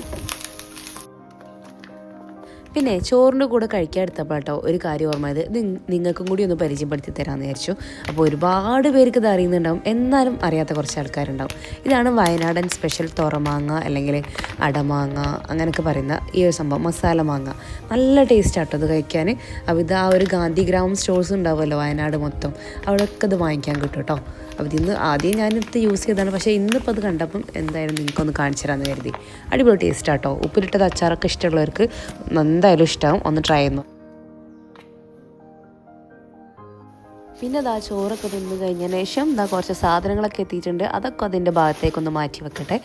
പിന്നെ ചോറിൻ്റെ കൂടെ കഴിക്കാൻ എടുത്തപ്പോൾ കേട്ടോ ഒരു കാര്യം ഓർമ്മയത്, ഇത് നിങ്ങൾക്കും കൂടി ഒന്ന് പരിചയപ്പെടുത്തി തരാമെന്ന് വിചാരിച്ചു. അപ്പോൾ ഒരുപാട് പേർക്ക് ഇത് അറിയുന്നുണ്ടാവും, എന്നാലും അറിയാത്ത കുറച്ച് ആൾക്കാരുണ്ടാവും. ഇതാണ് വയനാടൻ സ്പെഷ്യൽ തുറമാങ്ങ അല്ലെങ്കിൽ അടമാങ്ങ അങ്ങനെയൊക്കെ പറയുന്ന ഈ ഒരു സംഭവം, മസാല മാങ്ങ. നല്ല ടേസ്റ്റ് ആട്ടോ ഇത് കഴിക്കാൻ. അപ്പോൾ ഇത് ആ ഒരു ഗാന്ധി ഗ്രാമം സ്റ്റോഴ്സ് ഉണ്ടാവുമല്ലോ വയനാട് മൊത്തം, അവിടെയൊക്കെ ഇത് വാങ്ങിക്കാൻ കിട്ടും കേട്ടോ. അപ്പോൾ ഇന്ന് ആദ്യം ഞാനിത് യൂസ് ചെയ്തതാണ്, പക്ഷേ ഇന്നിപ്പോൾ അത് കണ്ടപ്പം എന്തായാലും നിങ്ങൾക്കൊന്ന് കാണിച്ചു തരാമെന്ന് കരുതി. അടിപൊളി ടേസ്റ്റ് ആട്ടോ. ഉപ്പിലിട്ടത് അച്ചാറൊക്കെ ഇഷ്ടമുള്ളവർക്ക് എന്തായാലും ഇഷ്ടമാവും, ഒന്ന് ട്രൈ ചെയ്യുന്നു. പിന്നെ ഇതാ ചോറൊക്കെ തിന്ന് കഴിഞ്ഞതിന് ശേഷം ഇതാ കുറച്ച് സാധനങ്ങളൊക്കെ എത്തിയിട്ടുണ്ട്. അതൊക്കെ അതിൻ്റെ ഭാഗത്തേക്കൊന്ന് മാറ്റി വെക്കട്ടെ.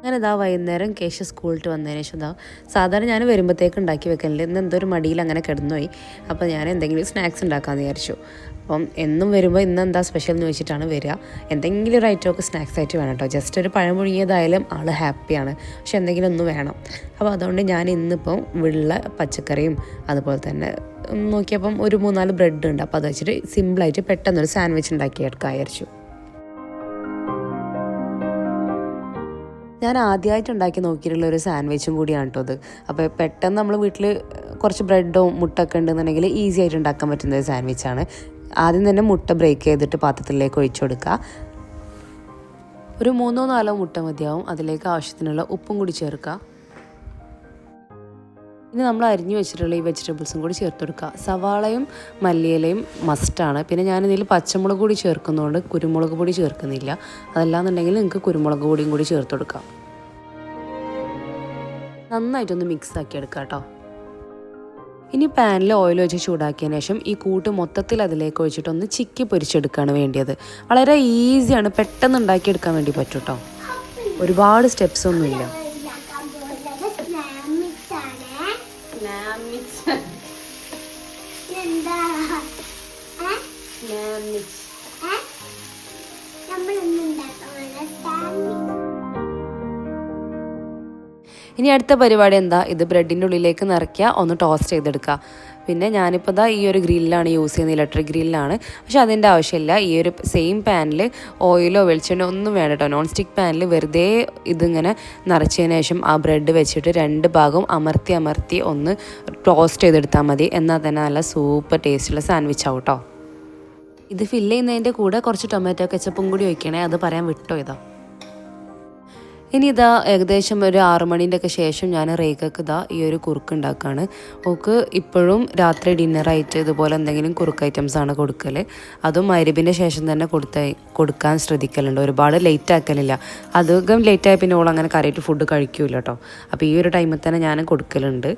അങ്ങനെ ഇതാ വൈകുന്നേരം കേശ സ്കൂളിട്ട് വന്നതിന് ശേഷം ഇതാ സാധാരണ ഞാൻ വരുമ്പോഴത്തേക്ക് ഉണ്ടാക്കി വെക്കലുണ്ട്. ഇന്ന് എന്തോ ഒരു മടിയിൽ അങ്ങനെ കിടന്നുപോയി. അപ്പോൾ ഞാൻ എന്തെങ്കിലും സ്നാക്സ് ഉണ്ടാക്കാമെന്ന് വിചാരിച്ചു. അപ്പം എന്നും വരുമ്പോൾ ഇന്ന് എന്താ സ്പെഷ്യൽ എന്ന് വെച്ചിട്ടാണ് വരിക. എന്തെങ്കിലും ഒരു ഐറ്റമൊക്കെ സ്നാക്സ് ആയിട്ട് വേണം കേട്ടോ. ജസ്റ്റ് ഒരു പഴം പുഴുങ്ങിയതായാലും ആൾ ഹാപ്പിയാണ്, പക്ഷെ എന്തെങ്കിലും ഒന്ന് വേണം. അപ്പോൾ അതുകൊണ്ട് ഞാൻ ഇന്നിപ്പം വെള്ള പച്ചക്കറിയും അതുപോലെ തന്നെ നോക്കിയപ്പം ഒരു 3-4 ബ്രെഡ് ഉണ്ട്. അപ്പോൾ അത് വെച്ചിട്ട് സിമ്പിളായിട്ട് പെട്ടെന്നൊരു സാൻഡ്വിച്ച് ഉണ്ടാക്കിയെടുക്കാൻ വിചാരിച്ചു. ഞാൻ ആദ്യമായിട്ട് ഉണ്ടാക്കി നോക്കിയിട്ടുള്ള ഒരു സാൻഡ്വിച്ചും കൂടിയാണ് കേട്ടോ അത്. അപ്പോൾ പെട്ടെന്ന് നമ്മൾ വീട്ടിൽ കുറച്ച് ബ്രെഡോ മുട്ടൊക്കെ ഉണ്ടെന്നുണ്ടെങ്കിൽ ഈസി ആയിട്ട് ഉണ്ടാക്കാൻ പറ്റുന്ന ഒരു സാൻഡ്വിച്ചാണ്. ആദ്യം തന്നെ മുട്ട ബ്രേക്ക് ചെയ്തിട്ട് പാത്രത്തിലേക്ക് ഒഴിച്ചു കൊടുക്കുക. ഒരു 3-4 മുട്ട മതിയാവും. അതിലേക്ക് ആവശ്യത്തിനുള്ള ഉപ്പും കൂടി ചേർക്കുക. ഇനി നമ്മൾ അരിഞ്ഞു വെച്ചിട്ടുള്ള ഈ വെജിറ്റബിൾസും കൂടി ചേർത്ത് കൊടുക്കുക. സവാളയും മല്ലിയിലയും മസ്റ്റാണ്. പിന്നെ ഞാനിതിൽ പച്ചമുളക് കൂടി ചേർക്കുന്നതുകൊണ്ട് കുരുമുളക് പൊടി ചേർക്കുന്നില്ല. അതല്ലാന്നുണ്ടെങ്കിൽ നിങ്ങൾക്ക് കുരുമുളക് പൊടിയും കൂടി ചേർത്ത് കൊടുക്കാം. നന്നായിട്ടൊന്ന് മിക്സ് ആക്കി എടുക്കാം കേട്ടോ. ഇനി പാനിൽ ഓയിൽ വെച്ച് ചൂടാക്കിയതിന് ശേഷം ഈ കൂട്ട് മൊത്തത്തിൽ അതിലേക്ക് ഒഴിച്ചിട്ടൊന്ന് ചിക്കി പൊരിച്ചെടുക്കുകയാണ് വേണ്ടിയത്. വളരെ ഈസിയാണ്, പെട്ടെന്ന് ഉണ്ടാക്കിയെടുക്കാൻ വേണ്ടി പറ്റും കേട്ടോ. ഒരുപാട് സ്റ്റെപ്സ് ഒന്നുമില്ല. ഇനി അടുത്ത പരിപാടി എന്താ, ഇത് ബ്രെഡിൻ്റെ ഉള്ളിലേക്ക് നിറയ്ക്കുക, ഒന്ന് ടോസ്റ്റ് ചെയ്തെടുക്കുക. പിന്നെ ഞാനിപ്പോൾ ഇതാ ഈ ഒരു ഗ്രില്ലാണ് യൂസ് ചെയ്യുന്നത്, ഇലക്ട്രിക് ഗ്രില്ലാണ്. പക്ഷെ അതിൻ്റെ ആവശ്യമില്ല. ഈ ഒരു സെയിം പാനിൽ ഓയിലോ വെളിച്ചെണ്ണയോ ഒന്നും വേണ്ട കേട്ടോ. നോൺ സ്റ്റിക്ക് പാനിൽ വെറുതെ ഇതിങ്ങനെ നിറച്ചതിന് ശേഷം ആ ബ്രെഡ് വെച്ചിട്ട് 2 ഭാഗവും അമർത്തി ഒന്ന് ടോസ്റ്റ് ചെയ്തെടുത്താൽ മതി. എന്നാൽ തന്നെ നല്ല സൂപ്പർ ടേസ്റ്റുള്ള സാൻഡ്വിച്ച് ആവും കേട്ടോ. ഇത് ഫില്ല് ചെയ്യുന്നതിൻ്റെ കൂടെ കുറച്ച് ടൊമാറ്റോ കെച്ചപ്പും കൂടി ഒഴിക്കണേ, അത് പറയാൻ വിട്ടോ ഇതാ. ഇനി ഇതാ ഏകദേശം ഒരു 6 മണീൻ്റെ ഒക്കെ ശേഷം ഞാൻ റേഖക്ക് ഇതാ ഈ ഒരു കുറുക്ക് ഉണ്ടാക്കുകയാണ്. ഓക്ക് ഇപ്പോഴും രാത്രി ഡിന്നറായിട്ട് ഇതുപോലെ എന്തെങ്കിലും കുറുക്ക് ഐറ്റംസാണ് കൊടുക്കൽ. അതും മഗ്‌രിബിൻ്റെ ശേഷം തന്നെ കൊടുക്കാൻ ശ്രദ്ധിക്കലുണ്ട്. ഒരുപാട് ലേറ്റ് ആക്കലില്ല. അധികം ലേറ്റായി പിന്നെ ഓൾ അങ്ങനെ കറിയിട്ട് ഫുഡ് കഴിക്കൂല കേട്ടോ. അപ്പോൾ ഈ ഒരു ടൈമിൽ തന്നെ ഞാൻ കൊടുക്കലുണ്ട്.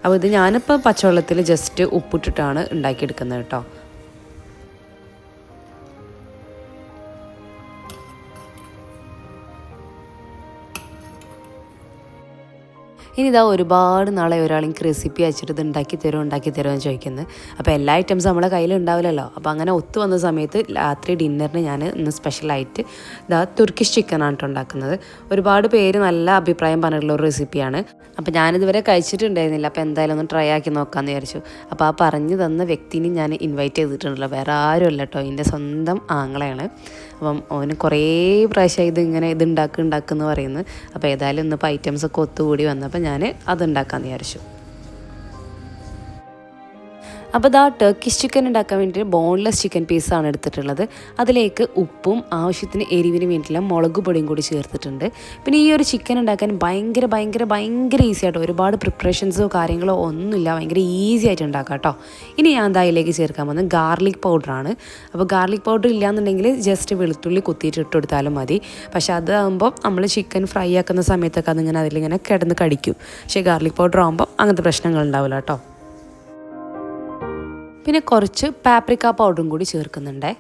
അപ്പോൾ ഇത് ഞാനിപ്പോൾ പച്ചവെള്ളത്തിൽ ജസ്റ്റ് ഉപ്പിട്ടിട്ടാണ് ഉണ്ടാക്കിയെടുക്കുന്നത് കേട്ടോ. ഇനി ഇതാ ഒരുപാട് നാളെ ഒരാളെനിക്ക് റെസിപ്പി അയച്ചിട്ട് ഇത് ഉണ്ടാക്കി തരുമോ എന്ന് ചോദിക്കുന്നത്. അപ്പോൾ എല്ലാ ഐറ്റംസും നമ്മളെ കയ്യിൽ ഉണ്ടാവില്ലല്ലോ. അപ്പോൾ അങ്ങനെ ഒത്തു വന്ന സമയത്ത് രാത്രി ഡിന്നറിന് ഞാൻ ഇന്ന് സ്പെഷ്യലായിട്ട് ഇതാ തുർക്കിഷ് ചിക്കനാണ് കേട്ടോ ഉണ്ടാക്കുന്നത്. ഒരുപാട് പേര് നല്ല അഭിപ്രായം പറഞ്ഞിട്ടുള്ള ഒരു റെസിപ്പിയാണ്. അപ്പോൾ ഞാനിതുവരെ കഴിച്ചിട്ടുണ്ടായിരുന്നില്ല. അപ്പോൾ എന്തായാലും ഒന്ന് ട്രൈ ആക്കി നോക്കാമെന്ന് വിചാരിച്ചു. അപ്പോൾ ആ പറഞ്ഞു തന്ന വ്യക്തിനെ ഞാൻ ഇൻവൈറ്റ് ചെയ്തിട്ടുണ്ടല്ലോ, വേറെ ആരുമല്ല കേട്ടോ, എൻ്റെ സ്വന്തം ആങ്ങളെയാണ്. അപ്പം അവന് കുറേ പ്രാവശ്യം ഇത് ഉണ്ടാക്കുമെന്ന് പറയുന്നത്. അപ്പോൾ ഏതായാലും ഇന്നിപ്പോൾ ഐറ്റംസൊക്കെ ഒത്തുകൂടി വന്നപ്പോൾ ഞാൻ അതുണ്ടാക്കാമെന്ന് വിചാരിച്ചു. അപ്പോൾ ഇതാ ടർക്കിഷ് ചിക്കൻ ഉണ്ടാക്കാൻ വേണ്ടിയിട്ട് ബോൺലെസ് ചിക്കൻ പീസാണ് എടുത്തിട്ടുള്ളത്. അതിലേക്ക് ഉപ്പും ആവശ്യത്തിന് എരിവിന് വേണ്ടിയിട്ടുള്ള മുളക് പൊടിയും കൂടി ചേർത്തിട്ടുണ്ട്. പിന്നെ ഈ ഒരു ചിക്കൻ ഉണ്ടാക്കാൻ ഭയങ്കര ഈസി ആട്ടോ. ഒരുപാട് പ്രിപ്പറേഷൻസോ കാര്യങ്ങളോ ഒന്നുമില്ല, ഭയങ്കര ഈസി ആയിട്ട് ഉണ്ടാക്കാം കേട്ടോ. ഇനി ഞാൻ എന്താ അതിലേക്ക് ചേർക്കാൻ പോകുന്നത് ഗാർലിക് പൗഡറാണ്. അപ്പോൾ ഗാർലിക് പൗഡർ ഇല്ലയെന്നുണ്ടെങ്കിൽ ജസ്റ്റ് വെളുത്തുള്ളി കുത്തിയിട്ട് ഇട്ട് കൊടുത്താലും മതി. പക്ഷേ അതാകുമ്പോൾ നമ്മൾ ചിക്കൻ ഫ്രൈ ആക്കുന്ന സമയത്തൊക്കെ അതിലിങ്ങനെ കിടന്ന് കടിക്കും. പക്ഷേ ഗാർലിക് പൗഡർ ആകുമ്പോൾ അങ്ങനത്തെ പ്രശ്നങ്ങൾ ഉണ്ടാവില്ല കേട്ടോ. പിന്നെ കുറച്ച് പാപ്രിക്ക പൗഡറും കൂടി ചേർക്കുന്നുണ്ട്.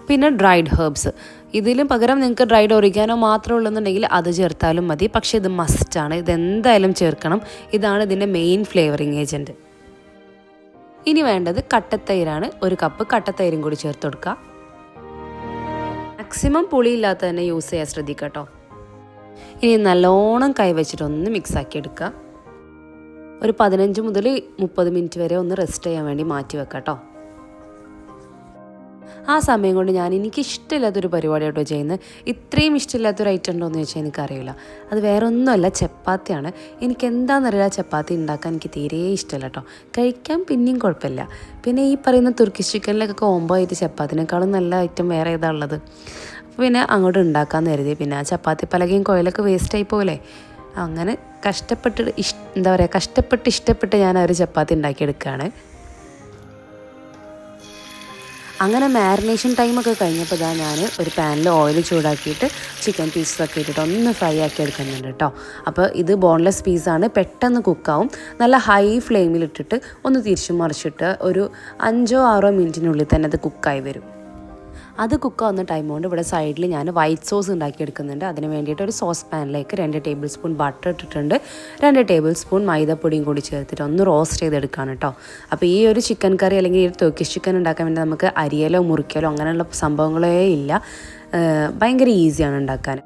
പിന്നെ ഡ്രൈഡ് ഹെർബ്സ്, ഇതിലും പകരം നിങ്ങൾക്ക് ഡ്രൈഡ് ഒറിഗാനോ മാത്രമേ ഉള്ളൂന്നുണ്ടെങ്കിൽ അത് ചേർത്താലും മതി. പക്ഷേ ഇത് മസ്റ്റാണ്, ഇതെന്തായാലും ചേർക്കണം. ഇതാണ് ഇതിൻ്റെ മെയിൻ ഫ്ലേവറിങ് ഏജൻറ്റ്. ഇനി വേണ്ടത് കട്ടത്തൈരാണ്. 1 കപ്പ് കട്ടത്തൈരും കൂടി ചേർത്ത് കൊടുക്കുക. മാക്സിമം പുളിയില്ലാത്ത തന്നെ യൂസ് ചെയ്യാൻ ശ്രദ്ധിക്കുക കേട്ടോ. ഇനി നല്ലോണം കൈവച്ചിട്ട് ഒന്ന് മിക്സാക്കി എടുക്കുക. ഒരു 15 മുതൽ 30 മിനിറ്റ് വരെ ഒന്ന് റെസ്റ്റ് ചെയ്യാൻ വേണ്ടി മാറ്റി വെക്കാം കേട്ടോ. ആ സമയം കൊണ്ട് എനിക്കിഷ്ടമില്ലാത്തൊരു പരിപാടിയായിട്ടോ ചെയ്യുന്നത്. ഇത്രയും ഇഷ്ടമില്ലാത്തൊരു ഐറ്റം ഉണ്ടോ എന്ന് ചോദിച്ചാൽ എനിക്കറിയില്ല. അത് വേറെ ഒന്നുമല്ല, ചപ്പാത്തിയാണ്. എനിക്കെന്താണെന്നറിയില്ല, ചപ്പാത്തി ഉണ്ടാക്കാൻ എനിക്ക് തീരെ ഇഷ്ടമല്ല കേട്ടോ. കഴിക്കാൻ പിന്നെയും കുഴപ്പമില്ല. പിന്നെ ഈ പറയുന്ന തുർക്കിഷ് ചിക്കനിലൊക്കെ കോംബോ ആയിട്ട് ചപ്പാത്തിനേക്കാളും നല്ല ഐറ്റം വേറെ ഏതാ ഉള്ളത്. അപ്പോൾ പിന്നെ അങ്ങോട്ട് ഉണ്ടാക്കാമെന്ന് കരുതി. പിന്നെ ആ ചപ്പാത്തി പലകയും കോയിലൊക്കെ വേസ്റ്റായി പോലെ അങ്ങനെ കഷ്ടപ്പെട്ട് ഇഷ്ടപ്പെട്ട് ഞാൻ ഒരു ചപ്പാത്തി ഉണ്ടാക്കിയെടുക്കുകയാണ്. അങ്ങനെ മാരിനേഷൻ ടൈമൊക്കെ കഴിഞ്ഞപ്പോൾ ഞാൻ ഒരു പാനിൽ ഓയിൽ ചൂടാക്കിയിട്ട് ചിക്കൻ പീസൊക്കെ ഇട്ടിട്ട് ഒന്ന് ഫ്രൈ ആക്കി എടുക്കുന്നുണ്ട് കേട്ടോ. അപ്പോൾ ഇത് ബോൺലെസ് പീസാണ്, പെട്ടെന്ന് കുക്കാവും. നല്ല ഹൈ ഫ്ലെയിമിലിട്ടിട്ട് ഒന്ന് തിരിച്ചു മറിച്ചിട്ട് ഒരു 5-6 മിനിറ്റിനുള്ളിൽ തന്നെ അത് കുക്കായി വരും. അത് കുക്കാവുന്ന ടൈം കൊണ്ട് ഇവിടെ സൈഡിൽ ഞാൻ വൈറ്റ് സോസ് ഉണ്ടാക്കിയെടുക്കുന്നുണ്ട്. അതിന് വേണ്ടിയിട്ട് ഒരു സോസ് പാനിലേക്ക് 2 ടേബിൾ സ്പൂൺ ബട്ടർ ഇട്ടിട്ടുണ്ട്. 2 ടേബിൾ സ്പൂൺ മൈദപ്പൊടിയും കൂടി ചേർത്തിട്ട് ഒന്ന് റോസ്റ്റ് ചെയ്തെടുക്കുകയാണ് കേട്ടോ. അപ്പോൾ ഈ ഒരു ചിക്കൻ കറി അല്ലെങ്കിൽ ഈ ഒരു തുർക്കിഷ് ചിക്കൻ ഉണ്ടാക്കാൻ വേണ്ടി നമുക്ക് അരിയലോ മുറിക്കലോ അങ്ങനെയുള്ള സംഭവങ്ങളേ ഇല്ല. ഭയങ്കര ഈസിയാണ് ഉണ്ടാക്കാൻ.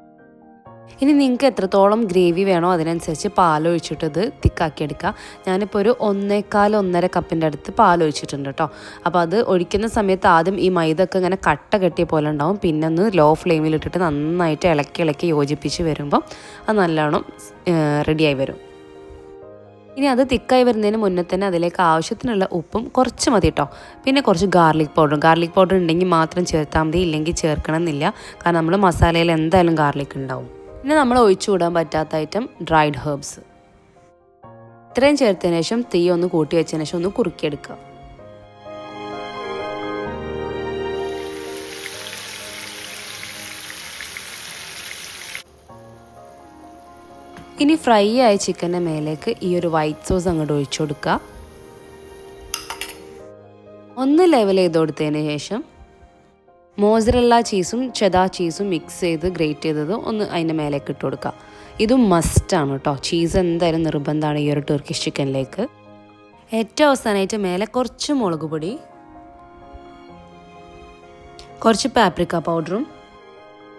ഇനി നിങ്ങൾക്ക് എത്രത്തോളം ഗ്രേവി വേണോ അതിനനുസരിച്ച് പാലൊഴിച്ചിട്ട് ഇത് തിക്കാക്കി എടുക്കുക. ഞാനിപ്പോൾ ഒരു 1-1.5 കപ്പിൻ്റെ അടുത്ത് പാലൊഴിച്ചിട്ടുണ്ട് കേട്ടോ. അപ്പോൾ അത് ഒഴിക്കുന്ന സമയത്ത് ആദ്യം ഈ മൈദൊക്കെ ഇങ്ങനെ കട്ട കെട്ടിയ പോലെ ഉണ്ടാവും. പിന്നെ ഒന്ന് ലോ ഫ്ലെയിമിലിട്ടിട്ട് നന്നായിട്ട് ഇളക്കി യോജിപ്പിച്ച് വരുമ്പം അത് നല്ലോണം റെഡിയായി വരും. ഇനി അത് തിക്കായി വരുന്നതിന് മുന്നേ തന്നെ അതിലേക്ക് ആവശ്യത്തിനുള്ള ഉപ്പും കുറച്ച് മതി കേട്ടോ. പിന്നെ കുറച്ച് ഗാർലിക് പൗഡർ ഉണ്ടെങ്കിൽ മാത്രം ചേർത്താൽ മതി, ഇല്ലെങ്കിൽ ചേർക്കണം എന്നില്ല. കാരണം നമ്മൾ മസാലയിൽ എന്തായാലും ഗാർലിക് ഉണ്ടാവും. പിന്നെ നമ്മൾ ഒഴിച്ചു വിടാൻ പറ്റാത്ത ഐറ്റം ഡ്രൈഡ് ഹെർബ്സ്. ഇത്രയും ചേർത്തതിന് ശേഷം തീ ഒന്ന് കൂട്ടി വെച്ചതിന് ശേഷം ഒന്ന് കുറുക്കിയെടുക്കുക. ഇനി ഫ്രൈ ആയ ചിക്കൻ്റെ മേലേക്ക് ഈ ഒരു വൈറ്റ് സോസ് അങ്ങോട്ട് ഒഴിച്ചു കൊടുക്കുക. ഒന്ന് ലെവൽ ചെയ്ത് കൊടുത്തതിന് ശേഷം മോസറല്ല ചീസും ചെദാർ ചീസും മിക്സ് ചെയ്ത് ഗ്രേറ്റ് ചെയ്തത് ഒന്ന് അതിൻ്റെ മേലേക്ക് ഇട്ട് കൊടുക്കുക. ഇതും മസ്റ്റാണ് കേട്ടോ. ചീസ് എന്തായാലും നിർബന്ധമാണ് ഈ ഒരു ടർക്കിഷ് ചിക്കനിലേക്ക്. ഏറ്റവും അവസാനമായിട്ട് മേലെ കുറച്ച് മുളക് പൊടി, കുറച്ച് പാപ്രിക്ക പൗഡറും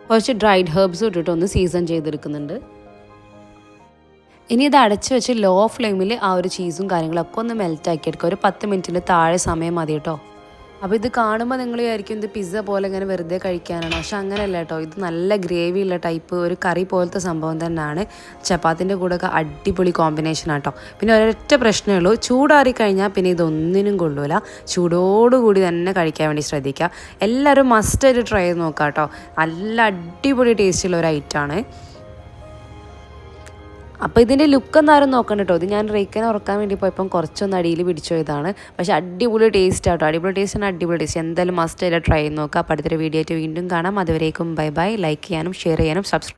കുറച്ച് ഡ്രൈഡ് ഹെർബ്സും ഇട്ടിട്ട് ഒന്ന് സീസൺ ചെയ്തെടുക്കുന്നുണ്ട്. ഇനി ഇത് അടച്ച് വെച്ച് ലോ ഫ്ലെയിമിൽ ആ ഒരു ചീസും കാര്യങ്ങളൊക്കെ ഒന്ന് മെൽറ്റാക്കി എടുക്കുക. ഒരു 10 മിനിറ്റിന് താഴെ സമയം മതി കേട്ടോ. അപ്പോൾ ഇത് കാണുമ്പോൾ നിങ്ങൾ വിചാരിക്കും ഇത് പിസ്സ പോലെ ഇങ്ങനെ വെറുതെ കഴിക്കാനാണ്. പക്ഷെ അങ്ങനെയല്ല കേട്ടോ. ഇത് നല്ല ഗ്രേവി ഉള്ള ടൈപ്പ് ഒരു കറി പോലത്തെ സംഭവം തന്നെയാണ്. ചപ്പാത്തിൻ്റെ കൂടെയൊക്കെ അടിപൊളി കോമ്പിനേഷനാണ് കേട്ടോ. പിന്നെ ഒരൊറ്റ പ്രശ്നമേ ഉള്ളൂ, ചൂടാറി കഴിഞ്ഞാൽ പിന്നെ ഇതൊന്നിനും കൊള്ളൂല. ചൂടോടുകൂടി തന്നെ കഴിക്കാൻ വേണ്ടി ശ്രദ്ധിക്കുക. എല്ലാവരും മസ്റ്റായിട്ട് ട്രൈ ചെയ്ത് നോക്കാം കേട്ടോ. നല്ല അടിപൊളി ടേസ്റ്റുള്ള ഒരു ഐറ്റമാണ്. അപ്പോൾ ഇതിൻ്റെ ലുക്ക് എന്നാരും നോക്കണ്ട കേട്ടോ. ഇത് ഞാൻ റേക്കനെ ഉറക്കാൻ വേണ്ടി പോയപ്പം കുറച്ചൊന്ന് അടിയിൽ പിടിച്ചു പോയതാണ്. പക്ഷേ അടിപൊളി ടേസ്റ്റ് ആട്ടോ. അടിപൊളി ടേസ്റ്റ്. എന്തായാലും മസ്റ്റ് ആയിട്ട് ട്രൈ ചെയ്ത് നോക്കുക. അപ്പോൾ അടുത്തൊരു വീഡിയോ ആയിട്ട് വീണ്ടും കാണാം. അതുവരേക്കും ബൈ. ലൈക്ക് ചെയ്യാനും ഷെയർ ചെയ്യാനും സബ്സ്ക്രൈബ്